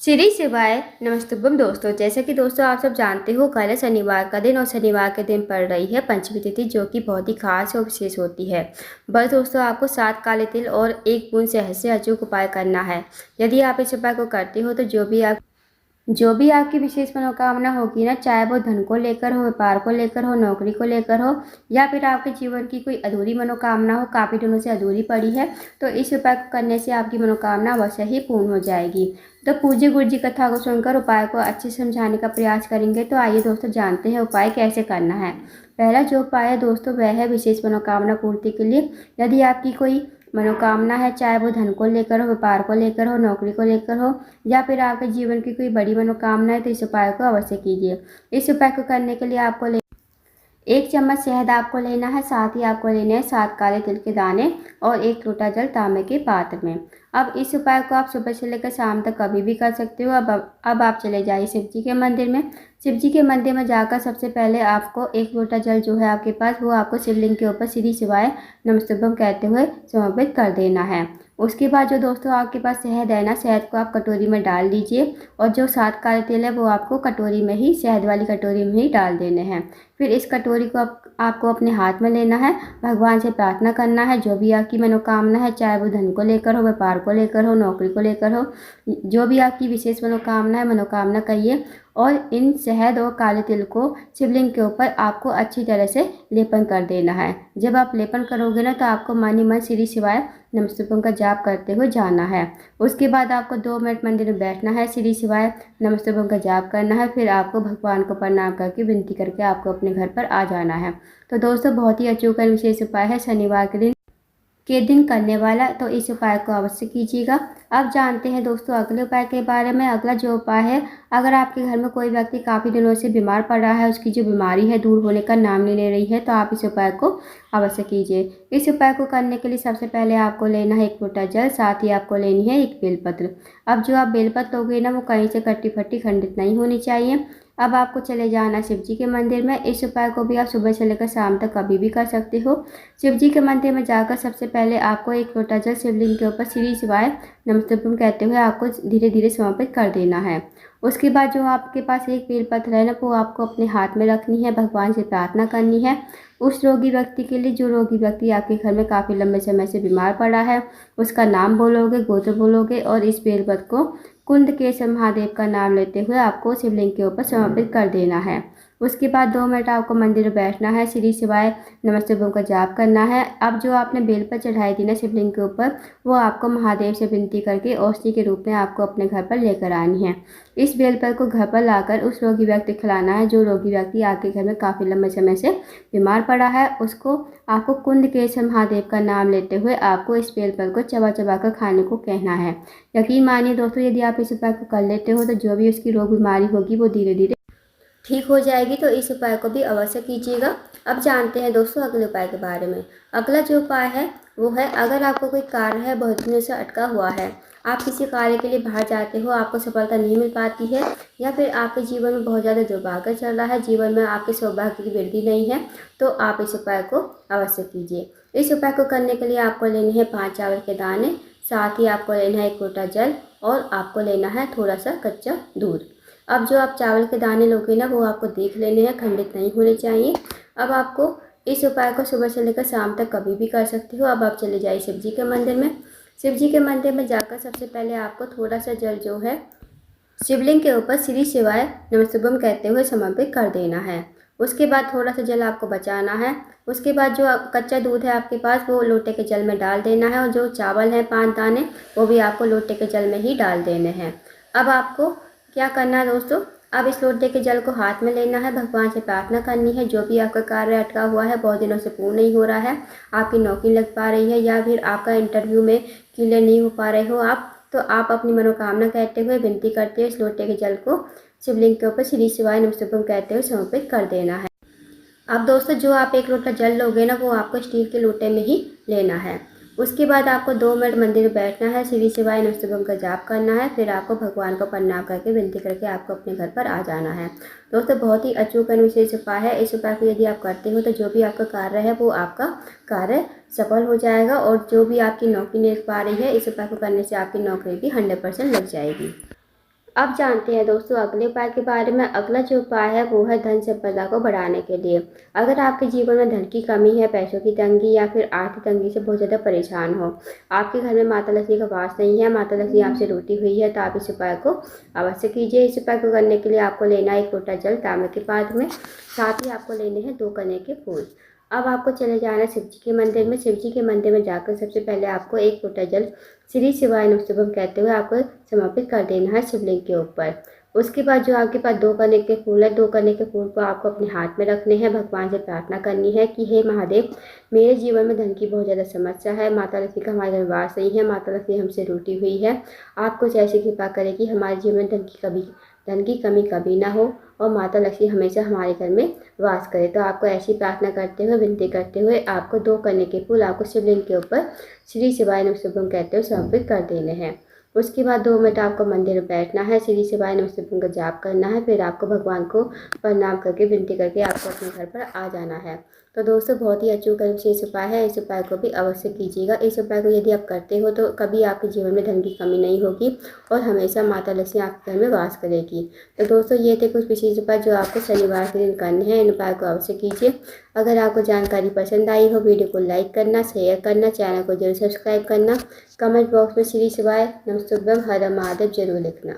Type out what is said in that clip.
श्री शिवाय नमस्तुभ्यम दोस्तों। जैसे कि दोस्तों आप सब जानते हो, कल है शनिवार का दिन और शनिवार के दिन पड़ रही है पंचमी तिथि, जो कि बहुत ही खास और विशेष होती है। बस दोस्तों, आपको 7 काले तिल और 1 बूंद शहद से अचूक उपाय करना है। यदि आप इस उपाय को करते हो तो जो भी आपकी विशेष मनोकामना होगी ना, चाहे वो धन को लेकर हो, व्यापार को लेकर हो, नौकरी को लेकर हो, या फिर आपके जीवन की कोई अधूरी मनोकामना हो, काफ़ी दिनों से अधूरी पड़ी है, तो इस उपाय को करने से आपकी मनोकामना अवश्य ही पूर्ण हो जाएगी। तो पूज्य गुरु जी कथा को सुनकर उपाय को अच्छे से समझाने का प्रयास करेंगे। तो आइए दोस्तों, जानते हैं उपाय कैसे करना है। पहला जो उपाय है दोस्तों, वह है विशेष मनोकामना पूर्ति के लिए। यदि आपकी कोई मनोकामना है, चाहे वो धन को लेकर हो, व्यापार को लेकर हो, नौकरी को लेकर हो, या फिर आपके जीवन की कोई बड़ी मनोकामना है, तो इस उपाय को अवश्य कीजिए। इस उपाय को करने के लिए आपको 1 चम्मच शहद आपको लेना है। साथ ही आपको लेने हैं 7 काले तिल के दाने और 1 लोटा जल तांबे के पात्र में। अब इस उपाय को आप सुबह से लेकर शाम तक कभी भी कर सकते हो। अब आप चले जाइए शिव जी के मंदिर में। शिव जी के मंदिर में जाकर सबसे पहले आपको 1 लोटा जल जो है आपके पास, वो आपको शिवलिंग के ऊपर श्री शिवाय नमस्तुभ्यम कहते हुए समर्पित कर देना है। उसके बाद जो दोस्तों आपके पास शहद है ना, शहद को आप कटोरी में डाल लीजिए और जो 7 काले तिल है वो आपको कटोरी में ही, शहद वाली कटोरी में ही डाल देने हैं। फिर इस कटोरी को आपको अपने हाथ में लेना है, भगवान से प्रार्थना करना है। जो भी आपकी मनोकामना है, चाहे वो धन को लेकर हो, व्यापार को लेकर हो, नौकरी को लेकर हो, जो भी आपकी विशेष मनोकामना है, मनोकामना कहिए। और इन शहद और काले तिल को शिवलिंग के ऊपर आपको अच्छी तरह से लेपन कर देना है। जब आप लेपन करोगे ना, तो आपको मन ही मन श्री शिवाय नमस्तुभ्यम का जाप करते हुए जाना है। उसके बाद आपको 2 मिनट मंदिर में बैठना है, श्री शिवाय नमस्तुभ्यम का जाप करना है। फिर आपको भगवान को प्रणाम करके, विनती करके आपको अपने घर पर आ जाना है। तो दोस्तों, बहुत ही अचूक और विशेष उपाय है शनिवार के दिन करने वाला, तो इस उपाय को अवश्य कीजिएगा। अब जानते हैं दोस्तों अगले उपाय के बारे में। अगला जो उपाय है, अगर आपके घर में कोई व्यक्ति काफ़ी दिनों से बीमार पड़ रहा है, उसकी जो बीमारी है दूर होने का नाम नहीं ले रही है, तो आप इस उपाय को अवश्य कीजिए। इस उपाय को करने के लिए सबसे पहले आपको लेना है 1 लोटा जल, साथ ही आपको लेनी है 1 बेलपत्र। अब जो आप बेलपत्र लोगे ना, वो कहीं से कट्टी फट्टी खंडित नहीं होनी चाहिए। अब आपको चले जाना शिव जी के मंदिर में। इस उपाय को भी आप सुबह से लेकर शाम तक कभी भी कर सकते हो। शिव जी के मंदिर में जाकर सबसे पहले आपको 1 लोटा जल शिवलिंग के ऊपर श्री शिवाय नमस्तुभ्यम कहते हुए आपको धीरे धीरे समर्पित कर देना है। उसके बाद जो आपके पास 1 बेलपत्र है ना, वो आपको अपने हाथ में रखनी है, भगवान से प्रार्थना करनी है उस रोगी व्यक्ति के लिए, जो रोगी व्यक्ति आपके घर में काफ़ी लंबे समय से बीमार पड़ा है। उसका नाम बोलोगे, गोत्र बोलोगे और इस बेलपत्र को कुंदकेशव महादेव का नाम लेते हुए आपको शिवलिंग के ऊपर समर्पित कर देना है। उसके बाद 2 मिनट आपको मंदिर में बैठना है, श्री शिवाय नमस्तुभ्यम का जाप करना है। अब जो आपने बेलपत्र चढ़ाई थी ना शिवलिंग के ऊपर, वो आपको महादेव से विनती करके औषधि के रूप में आपको अपने घर पर लेकर आनी है। इस बेलपत्र को घर पर लाकर उस रोगी व्यक्ति को खिलाना है, जो रोगी व्यक्ति आपके घर में काफ़ी लंबे समय से बीमार पड़ा है। उसको आपको कुंदकेशव महादेव का नाम लेते हुए आपको इस बेलपत्र को चबा चबा कर खाने को कहना है। यकीन मानिए दोस्तों, यदि आप इस उपाय को कर लेते हो, तो जो भी उसकी रोग बीमारी होगी वो धीरे धीरे ठीक हो जाएगी। तो इस उपाय को भी अवश्य कीजिएगा। अब जानते हैं दोस्तों अगले उपाय के बारे में। अगला जो उपाय है वो है, अगर आपको कोई कार्य है बहुत दिनों से अटका हुआ है, आप किसी कार्य के लिए बाहर जाते हो, आपको सफलता नहीं मिल पाती है, या फिर आपके जीवन में बहुत ज़्यादा दुर्भाग्य चल रहा है, जीवन में आपके सौभाग्य की वृद्धि नहीं है, तो आप इस उपाय को अवश्य कीजिए। इस उपाय को करने के लिए आपको लेने हैं 5 चावल के दाने, साथ ही आपको लेना है 1 लोटा जल और आपको लेना है थोड़ा सा कच्चा दूध। अब जो आप चावल के दाने लोगे ना, वो आपको देख लेने हैं, खंडित नहीं होने चाहिए। अब आपको इस उपाय को सुबह से लेकर शाम तक कभी भी कर सकते हो। अब आप चले जाइए शिव जी के मंदिर में। शिव जी के मंदिर में जाकर सबसे पहले आपको थोड़ा सा जल जो है शिवलिंग के ऊपर श्री शिवाय नमस्तुभ्यम कहते हुए समर्पित कर देना है। उसके बाद थोड़ा सा जल आपको बचाना है। उसके बाद जो कच्चा दूध है आपके पास, वो लोटे के जल में डाल देना है, और जो चावल हैं 5 दाने, वो भी आपको लोटे के जल में ही डाल देने हैं। अब आपको क्या करना है दोस्तों, अब इस लोटे के जल को हाथ में लेना है, भगवान से प्रार्थना करनी है। जो भी आपका कार्य अटका हुआ है, बहुत दिनों से पूर्ण नहीं हो रहा है, आपकी नौकरी लग पा रही है, या फिर आपका इंटरव्यू में क्लियर नहीं हो पा रहे हो आप, तो आप अपनी मनोकामना कहते हुए, विनती करते हुए इस लोटे के जल को शिवलिंग के ऊपर श्री शिवाय नमस्तुभ्यम कहते हुए समर्पित कर देना है। अब दोस्तों, जो आप 1 लोटा जल लोगे ना, वो आपको स्टील के लोटे में ही लेना है। उसके बाद आपको 2 मिनट मंदिर में बैठना है, श्री शिवाय नमस्तुभ्यम का जाप करना है। फिर आपको भगवान को प्रणाम करके, विनती करके आपको अपने घर पर आ जाना है। दोस्तों, बहुत ही अचूक और विशेष उपाय है। इस उपाय को यदि आप करते हो, तो जो भी आपका कार्य है वो आपका कार्य सफल हो जाएगा, और जो भी आपकी नौकरी नहीं लग पा रही है, इस उपाय को करने से आपकी नौकरी भी 100% लग जाएगी। अब जानते हैं दोस्तों अगले उपाय के बारे में। अगला जो उपाय है वो है धन संपदा को बढ़ाने के लिए। अगर आपके जीवन में धन की कमी है, पैसों की तंगी या फिर आर्थिक तंगी से बहुत ज़्यादा परेशान हो, आपके घर में माता लक्ष्मी का वास नहीं है, माता लक्ष्मी आपसे रूठी हुई है, तो आप इस उपाय को अवश्य कीजिए। इस उपाय को करने के लिए आपको लेना है 1 लोटा जल तांबे के पात्र में, साथ ही आपको लेने हैं 2 कने के फूल। अब आपको चले जाना है शिव जी के मंदिर में। शिव जी के मंदिर में जाकर सबसे पहले आपको 1 लोटा जल श्री शिवाय नमस्तुभ्यम कहते हुए आपको समर्पित कर देना है शिवलिंग के ऊपर। उसके बाद जो आपके पास 2 कने के फूल है, 2 कने के फूल को आपको अपने हाथ में रखने हैं। भगवान से प्रार्थना करनी है कि हे महादेव, मेरे जीवन में धन की बहुत ज़्यादा समस्या है, माता लक्ष्मी का हमारे घर वास नहीं है, माता लक्ष्मी हमसे रूठी हुई है। आप कुछ ऐसी कृपा करें कि हमारे जीवन में धन की कमी कभी ना हो और माता लक्ष्मी हमेशा हमारे घर में वास करे। तो आपको ऐसी प्रार्थना करते हुए, विनती करते हुए आपको 2 कने के फूल आपको शिवलिंग के ऊपर श्री शिवाय नमस्तुभ्यम कहते हुए समर्पित कर देने हैं। उसके बाद 2 मिनट आपको मंदिर में बैठना है, श्री शिवाय नमस्तुभ्यम का जाप करना है, फिर आपको भगवान को प्रणाम करके विनती करके आपको अपने घर पर आ जाना है। तो दोस्तों बहुत ही अचूक और विशेष उपाय है, इस उपाय को भी अवश्य कीजिएगा। इस उपाय को यदि आप करते हो तो कभी आपके जीवन में धन की कमी नहीं होगी और हमेशा माता लक्ष्मी आपके घर में वास करेगी। तो दोस्तों ये थे कुछ विशेष उपाय जो आपको शनिवार के दिन करने हैं। इन उपाय को अवश्य कीजिए। अगर आपको जानकारी पसंद आई हो, वीडियो को लाइक करना, शेयर करना, चैनल को जरूर सब्सक्राइब करना, कमेंट बॉक्स में श्री शिवाय नमस्तुभ्यम हर हर महादेव जरूर लिखना।